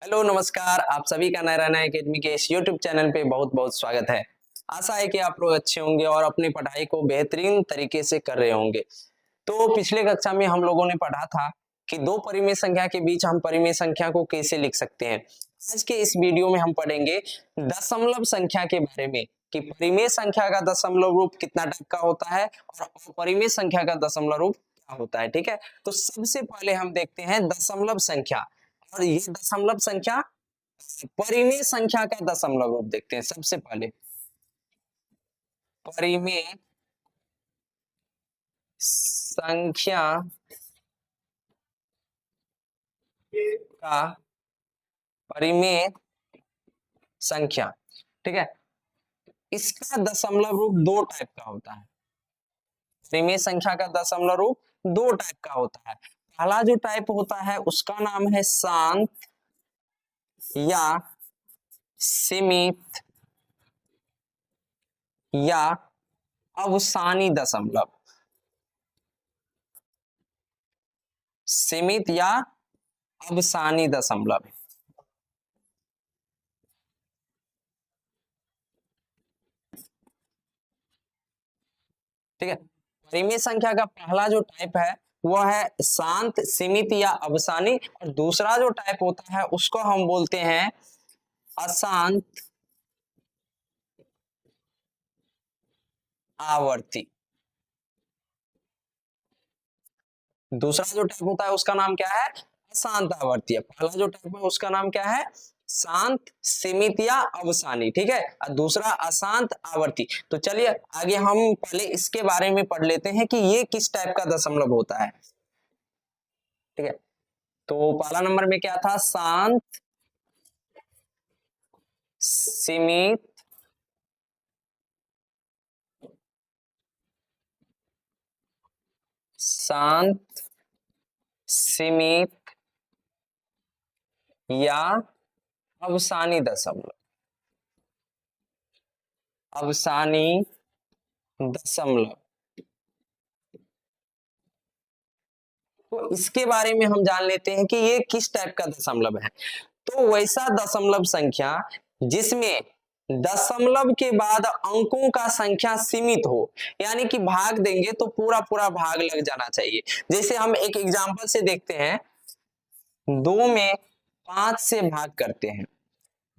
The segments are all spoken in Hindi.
हेलो नमस्कार, आप सभी का नारायणा एकेडमी के इस यूट्यूब चैनल पे बहुत बहुत स्वागत है। आशा है कि आप लोग अच्छे होंगे और अपनी पढ़ाई को बेहतरीन तरीके से कर रहे होंगे। तो पिछले कक्षा में हम लोगों ने पढ़ा था कि दो परिमेय संख्या के बीच हम परिमेय संख्या को कैसे लिख सकते हैं। आज के इस वीडियो में हम पढ़ेंगे दशमलव संख्या के बारे में कि परिमेय संख्या का दशमलव रूप कितना टाइप का होता है और अपरिमेय संख्या का दशमलव रूप क्या होता है। ठीक है, तो सबसे पहले हम देखते हैं दशमलव संख्या। और ये दशमलव संख्या परिमेय संख्या का दशमलव रूप देखते हैं। सबसे पहले परिमेय संख्या का परिमेय संख्या, ठीक है, इसका दशमलव रूप दो टाइप का होता है। परिमेय संख्या का दशमलव रूप दो टाइप का होता है। पहला जो टाइप होता है उसका नाम है शांत या सीमित या अवसानी दशमलव। सीमित या अवसानी दशमलव। ठीक है, परिमेय संख्या का पहला जो टाइप है वह है शांत, सीमित या अवसानी, और दूसरा जो टाइप होता है उसको हम बोलते हैं अशांत आवर्ती। दूसरा जो टाइप होता है उसका नाम क्या है? अशांत आवर्ती। पहला जो टाइप है उसका नाम क्या है? शांत, सीमित या अवसानी। ठीक है, और दूसरा अशांत आवर्ती। तो चलिए आगे हम पहले इसके बारे में पढ़ लेते हैं कि ये किस टाइप का दशमलव होता है। ठीक है, तो पहला नंबर में क्या था? शांत, सीमित, शांत, सीमित या अवसानी दशमलव। अवसानी दशमलव। तो इसके बारे में हम जान लेते हैं कि ये किस टाइप का दशमलव है। तो वैसा दशमलव संख्या जिसमें दशमलव के बाद अंकों का संख्या सीमित हो, यानी कि भाग देंगे तो पूरा पूरा भाग लग जाना चाहिए। जैसे हम एक एग्जांपल से देखते हैं, दो में पांच से भाग करते हैं।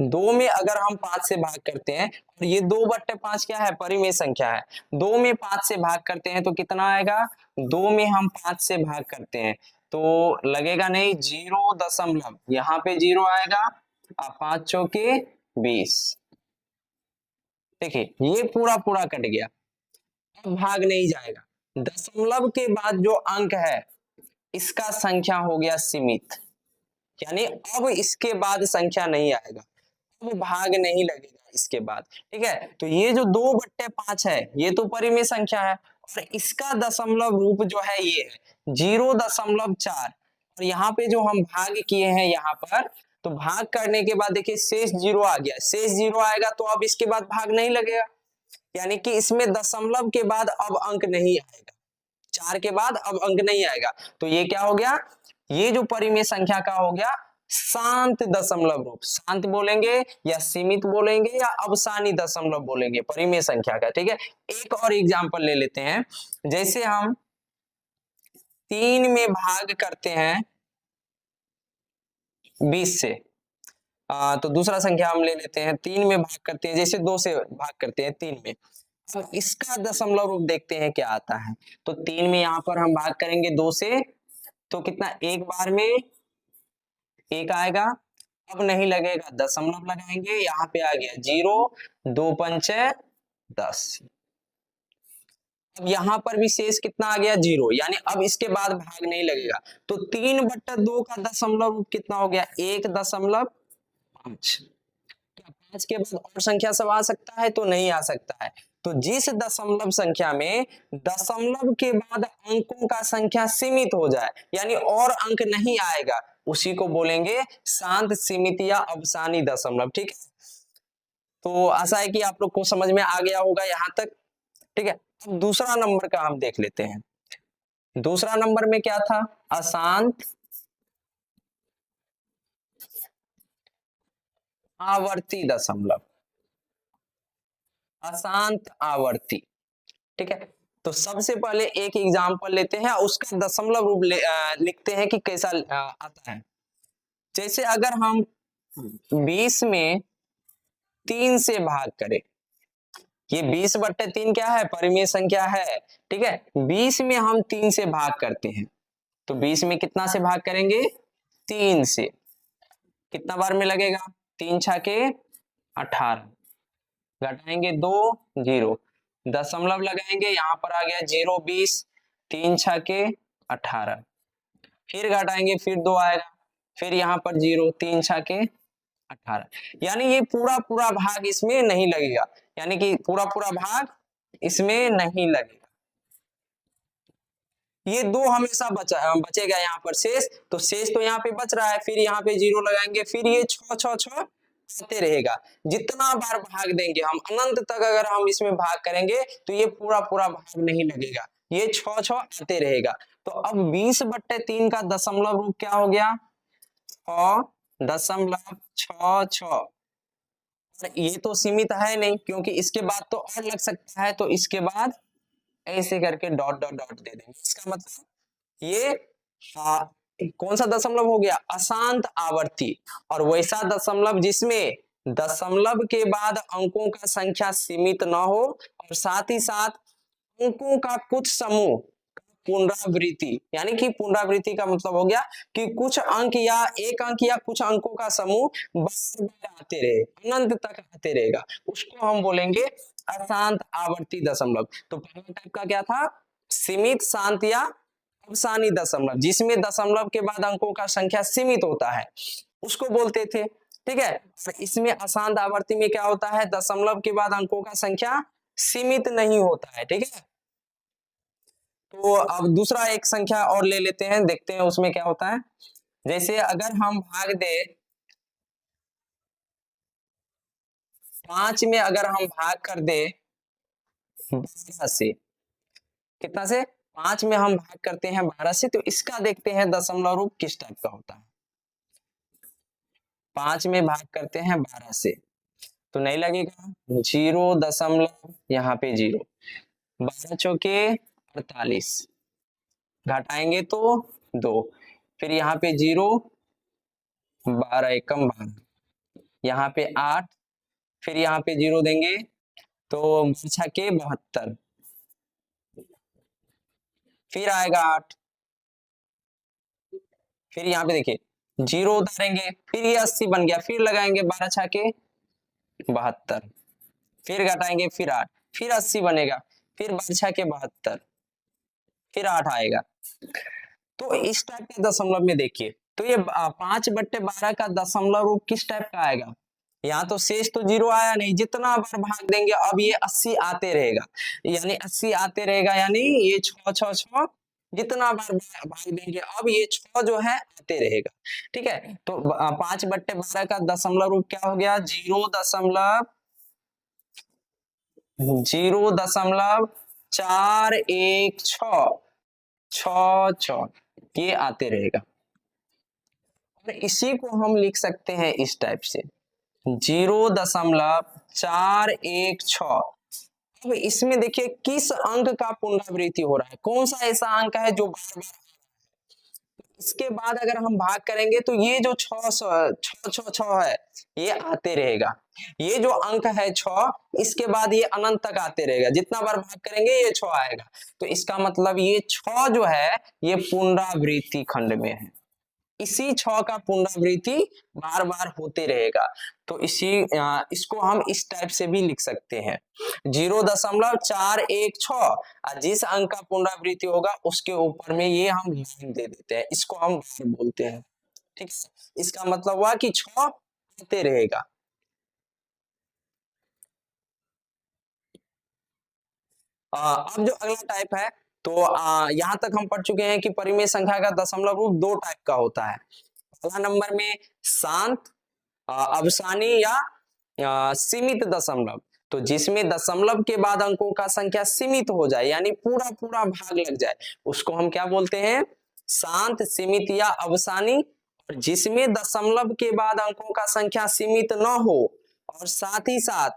दो में अगर हम पांच से भाग करते हैं, और ये 2/5 क्या है? परिमेय संख्या है। दो में पांच से भाग करते हैं तो कितना आएगा? दो में हम पांच से भाग करते हैं तो लगेगा नहीं, 0 दशमलव, यहाँ पे 0 आएगा और 5 चौके 20। देखिए ये पूरा पूरा कट गया, अब भाग नहीं जाएगा। दशमलव के बाद जो अंक है इसका संख्या हो गया सीमित, यानी अब इसके बाद संख्या नहीं आएगा, अब भाग नहीं लगेगा इसके बाद। ठीक है, तो ये जो 2/5 है ये तो परिमेय संख्या है, और इसका दशमलव रूप जो है ये है 0.4। और यहाँ पे जो हम भाग किए हैं यहाँ पर, तो भाग करने के बाद देखिए शेष 0 आ गया। शेष 0 आएगा तो अब इसके बाद भाग नहीं लगेगा, यानी कि इसमें दशमलव के बाद अब अंक नहीं आएगा, 4 के बाद अब अंक नहीं आएगा। तो ये क्या हो गया? ये जो परिमेय संख्या का हो गया शांत दशमलव रूप। शांत बोलेंगे या सीमित बोलेंगे या अवसानी दशमलव बोलेंगे परिमेय संख्या का। ठीक है, एक और एग्जांपल ले लेते हैं। जैसे हम 3 में भाग करते हैं 20 से, तो दूसरा संख्या हम ले लेते हैं। 3 में भाग करते हैं, जैसे 2 से भाग करते हैं 3 में, तो इसका दशमलव रूप देखते हैं क्या आता है। तो 3 में यहां पर हम भाग करेंगे 2 से, तो कितना? एक बार में एक आएगा, अब नहीं लगेगा, दशमलव लगाएंगे, यहाँ पे आ गया 0, 2 पंचे 10। अब यहाँ पर भी शेष कितना आ गया? 0, यानी अब इसके बाद भाग नहीं लगेगा। तो 3/2 का दशमलव रूप कितना हो गया? 1.5। क्या 5 के बाद और संख्या सब आ सकता है? तो नहीं आ सकता है। तो जिस दशमलव संख्या में दशमलव के बाद अंकों का संख्या सीमित हो जाए, यानी और अंक नहीं आएगा, उसी को बोलेंगे शांत, सीमित या अवसानी दशमलव। ठीक है, तो आशा है कि आप लोग को समझ में आ गया होगा यहाँ तक। ठीक है, अब दूसरा नंबर का हम देख लेते हैं। दूसरा नंबर में क्या था? अशांत आवर्ती दशमलव, अशांत आवर्ती। ठीक है, तो सबसे पहले एक एग्जांपल लेते हैं, उसका दशमलव रूप लिखते हैं कि कैसा आता है। जैसे अगर हम 20 में 3 से भाग करें, ये 20/3 क्या है, परिमेय संख्या है। ठीक है, 20 में हम 3 से भाग करते हैं, तो 20 में कितना से भाग करेंगे, 3 से। कितना बार में लगेगा, 3 छके 18, घटाएंगे 2 0, दशमलव लगाएंगे, यहां पर आ गया 0 20, 3 छके 18, फिर घटाएंगे, फिर 2 आएगा, फिर यहाँ पर 0, 3 छके 18, यानी ये पूरा पूरा भाग इसमें नहीं लगेगा, यानी कि पूरा पूरा भाग इसमें नहीं लगेगा। ये 2 हमेशा बचेगा यहाँ पर शेष, तो शेष तो यहाँ पे बच रहा है, फिर यहाँ पे 0 लगाएंगे, फिर ये 6 6 6 आते रहेगा। जितना बार भाग देंगे हम, अनंत तक अगर हम इसमें भाग करेंगे तो ये पूरा पूरा भाग नहीं लगेगा, ये 6 6 आते रहेगा। तो अब 20/3 का दशमलव रूप क्या हो गया, 6.66। ये तो सीमित है नहीं, क्योंकि इसके बाद तो और लग सकता है, तो इसके बाद ऐसे करके डॉट डॉट डॉट दे देंगे। इसका मतलब ये कौन सा दशमलव हो गया, अशांत आवर्ती। और वैसा दशमलव जिसमें दशमलव के बाद अंकों का संख्या सीमित न हो, और साथ ही साथ अंकों का कुछ समूह पुनरावृत्ति, यानी कि पुनरावृत्ति का मतलब हो गया कि कुछ अंक या एक अंक या कुछ अंकों का समूह बार बार आते रहे, अनंत तक आते रहेगा, उसको हम बोलेंगे अशांत आवर्ती दशमलव। तो पहला टाइप का क्या था, सीमित, शांत या अवसानी दशमलव, जिसमें दशमलव के बाद अंकों का संख्या सीमित होता है, उसको बोलते थे। ठीक है, इसमें अशांत आवर्ती में क्या होता है, दशमलव के बाद अंकों का संख्या सीमित नहीं होता है। ठीक है, तो अब दूसरा एक संख्या और ले लेते हैं, देखते हैं उसमें क्या होता है। जैसे अगर हम भाग दे 5 में, अगर हम भाग कर दे 12 से, कितना से, 5 में हम भाग करते हैं 12 से, तो इसका देखते हैं दशमलव रूप किस टाइप का होता है। 5 में भाग करते हैं 12 से, तो नहीं लगेगा, 0 दशमलव, यहाँ पे 0, 12 चौके 48, घटाएंगे तो 2, फिर यहाँ पे 0, 12 एकम 12, यहाँ पे 8, फिर यहाँ पे 0 देंगे तो 6 के 72, फिर आएगा 8, फिर यहाँ पे देखिए 0 उतारेंगे, फिर ये 80 बन गया, फिर लगाएंगे 12 6 के 72, फिर घटाएंगे, फिर 8, फिर 80 बनेगा, फिर 12 6 के 72, फिर 8 आएगा। तो इस टाइप के दशमलव में देखिए, तो ये 5/12 का दशमलव रूप किस टाइप का आएगा, यहाँ तो शेष तो 0 आया नहीं, जितना बार भाग देंगे अब ये 80 आते रहेगा, यानी 80 आते रहेगा, यानी ये 6 6 6 जितना बार भाग देंगे अब ये 6 जो है आते रहेगा। ठीक है, तो 5/12 का दशमलव रूप क्या हो गया, 0.416 ये आते रहेगा। और इसी को हम लिख सकते हैं इस टाइप से, 0.416। अब इसमें देखिए किस अंक का पुनरावृत्ति हो रहा है, कौन सा ऐसा अंक है जो बार बार, इसके बाद अगर हम भाग करेंगे तो ये जो 6 है ये आते रहेगा, ये जो अंक है 6, इसके बाद ये अनंत तक आते रहेगा, जितना बार भाग करेंगे ये 6 आएगा, तो इसका मतलब ये 6 जो है ये पुनरावृत्ति खंड में है, इसी 6 का पुनरावृत्ति बार बार होते रहेगा। तो इसको हम इस टाइप से भी लिख सकते हैं, 0.416, जिस अंक का पुनरावृत्ति होगा उसके ऊपर में ये हम लाइन दे देते हैं, इसको हम बार बोलते हैं। ठीक है, इसका मतलब हुआ कि 6 आते रहेगा। अब जो अगला टाइप है, तो यहां तक हम पढ़ चुके हैं कि परिमेय संख्या का दशमलव रूप 2 टाइप का होता है। पहला नंबर में शांत, अवसानी या सीमित दशमलव, तो जिसमें दशमलव के बाद अंकों का संख्या सीमित हो जाए, यानी पूरा पूरा भाग लग जाए, उसको हम क्या बोलते हैं, शांत, सीमित या अवसानी। जिसमें दशमलव के बाद अंकों का संख्या सीमित न हो और साथ ही साथ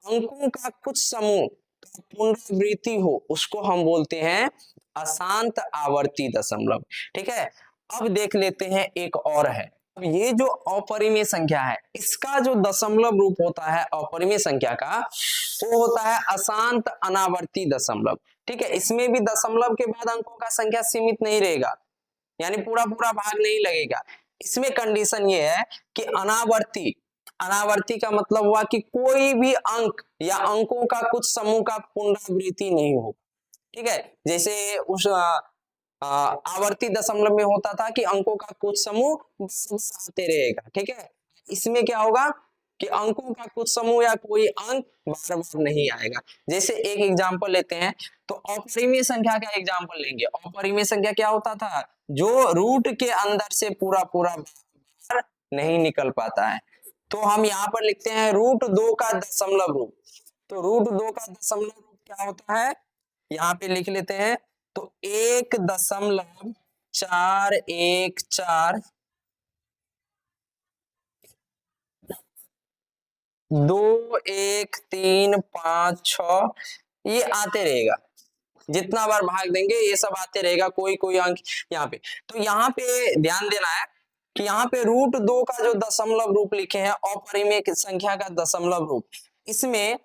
अंकों का कुछ समूह का पुनरावृत्ति हो, उसको हम बोलते हैं अशांत आवर्ती दशमलव। ठीक है, अब देख लेते हैं एक और है। अब ये जो अपरिमेय संख्या है, इसका जो दशमलव रूप होता है अपरिमेय संख्या का, वो होता है अशांत अनावर्ती दशमलव। ठीक है, इसमें भी दशमलव के बाद अंकों का संख्या सीमित नहीं रहेगा, यानी पूरा पूरा भाग नहीं लगेगा। इसमें कंडीशन ये है कि अनावर्ती, अनावर्ती का मतलब हुआ कि कोई भी अंक या अंकों का कुछ समूह का पुनरावृत्ति नहीं हो। ठीक है, जैसे उस आवर्ती दशमलव में होता था कि अंकों का कुछ समूह आते रहेगा। ठीक है, इसमें क्या होगा कि अंकों का कुछ समूह या कोई अंक बार बार नहीं आएगा। जैसे एक एग्जांपल लेते हैं, तो अपरिमेय संख्या का एग्जांपल लेंगे। अपरिमेय संख्या क्या होता था, जो रूट के अंदर से पूरा पूरा बार नहीं निकल पाता है। तो हम यहाँ पर लिखते हैं √2 का दशमलव रूप। तो √2 का दशमलव रूप क्या होता है, यहाँ पे लिख लेते हैं। तो 1.414 2 1 3 5 6 ये आते रहेगा। जितना बार भाग देंगे ये सब आते रहेगा, कोई कोई अंक यहाँ पे। तो यहाँ पे ध्यान देना है कि यहाँ पे √2 का जो दशमलव रूप लिखे हैं अपरिमेय संख्या का दशमलव रूप, इसमें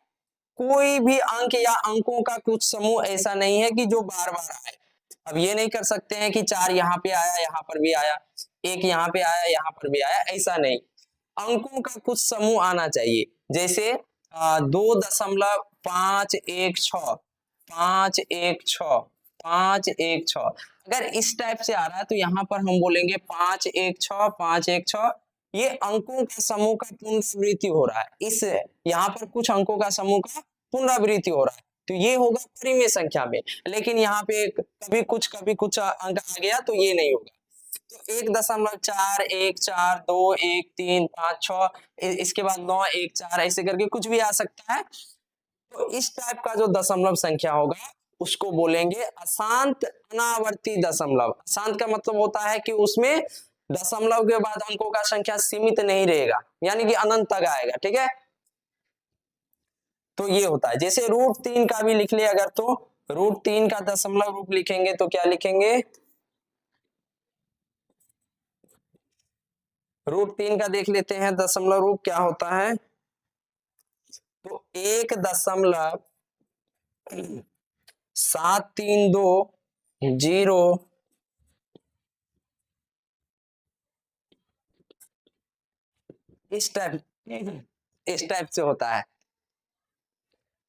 कोई भी अंक या अंकों का कुछ समूह ऐसा नहीं है कि जो बार बार आए। अब ये नहीं कर सकते हैं कि 4 यहाँ पे आया, यहाँ पर भी आया, 1 यहाँ पे आया, यहाँ पर भी आया, ऐसा नहीं। अंकों का कुछ समूह आना चाहिए। जैसे 2.516 516 516, अगर इस टाइप से आ रहा है तो यहाँ पर हम बोलेंगे 516 516। ये अंकों के समूह का पुनरावृत्ति हो रहा है, इस यहाँ पर कुछ अंकों का समूह का पुनरावृत्ति हो रहा है, तो ये होगा परिमेय संख्या में। लेकिन यहाँ पे कभी कुछ अंक आ गया तो ये नहीं होगा। तो 1.4 1 4 2 1 3 5 6, इसके बाद 9 1 4 ऐसे करके कुछ भी आ सकता है। तो इस टाइप का जो दशमलव संख्या होगा उसको बोलेंगे अशांत अनावर्ती दशमलव। अशांत का मतलब होता है कि उसमें दशमलव के बाद अंकों का संख्या सीमित नहीं रहेगा, यानी कि अनंत तक आएगा। ठीक है, तो ये होता है। जैसे √3 का भी लिख ले अगर, तो √3 का दशमलव रूप लिखेंगे तो क्या लिखेंगे, √3 का देख लेते हैं दशमलव रूप क्या होता है। तो 1.7320 इस टाइप से होता है।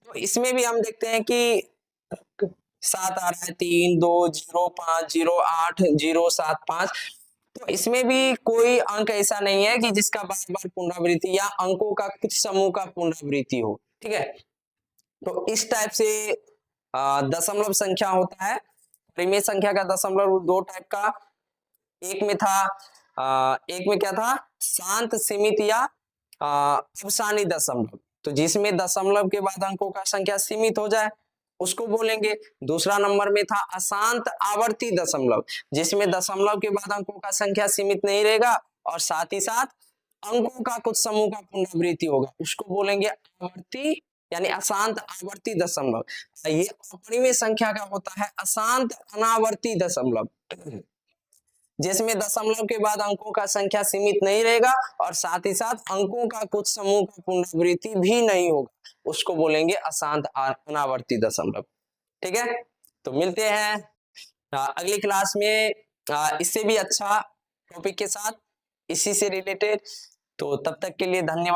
तो इसमें भी हम देखते हैं कि 7 आ रहा है, 3 2 0 5 0 8 0 7 5। तो इसमें भी कोई अंक ऐसा नहीं है कि जिसका बार बार पुनरावृत्ति या अंकों का कुछ समूह का पुनरावृत्ति हो। ठीक है, तो इस टाइप से दशमलव संख्या होता है। परिमेय संख्या का दशमलव दो टाइप का, एक में क्या था, शांत सीमित या अवसानी दशमलव। तो जिसमें दशमलव के बाद अंकों का संख्या सीमित हो जाए उसको बोलेंगे। दूसरा नंबर में था अशांत आवर्ती दशमलव, जिसमें दशमलव के बाद अंकों का संख्या सीमित नहीं रहेगा और साथ ही साथ अंकों का कुछ समूह का पुनरावृत्ति होगा, उसको बोलेंगे आवर्ती यानी अशांत आवर्ती दशमलव। ये अपरिमेय संख्या का होता है अशांत अनावर्ती दशमलव, जिसमें दशमलव के बाद अंकों का संख्या सीमित नहीं रहेगा और साथ ही साथ अंकों का कुछ समूह का पुनरावृत्ति भी नहीं होगा, उसको बोलेंगे अशांत अनावर्ती दशमलव। ठीक है, तो मिलते हैं अगली क्लास में इससे भी अच्छा टॉपिक के साथ, इसी से रिलेटेड। तो तब तक के लिए धन्यवाद।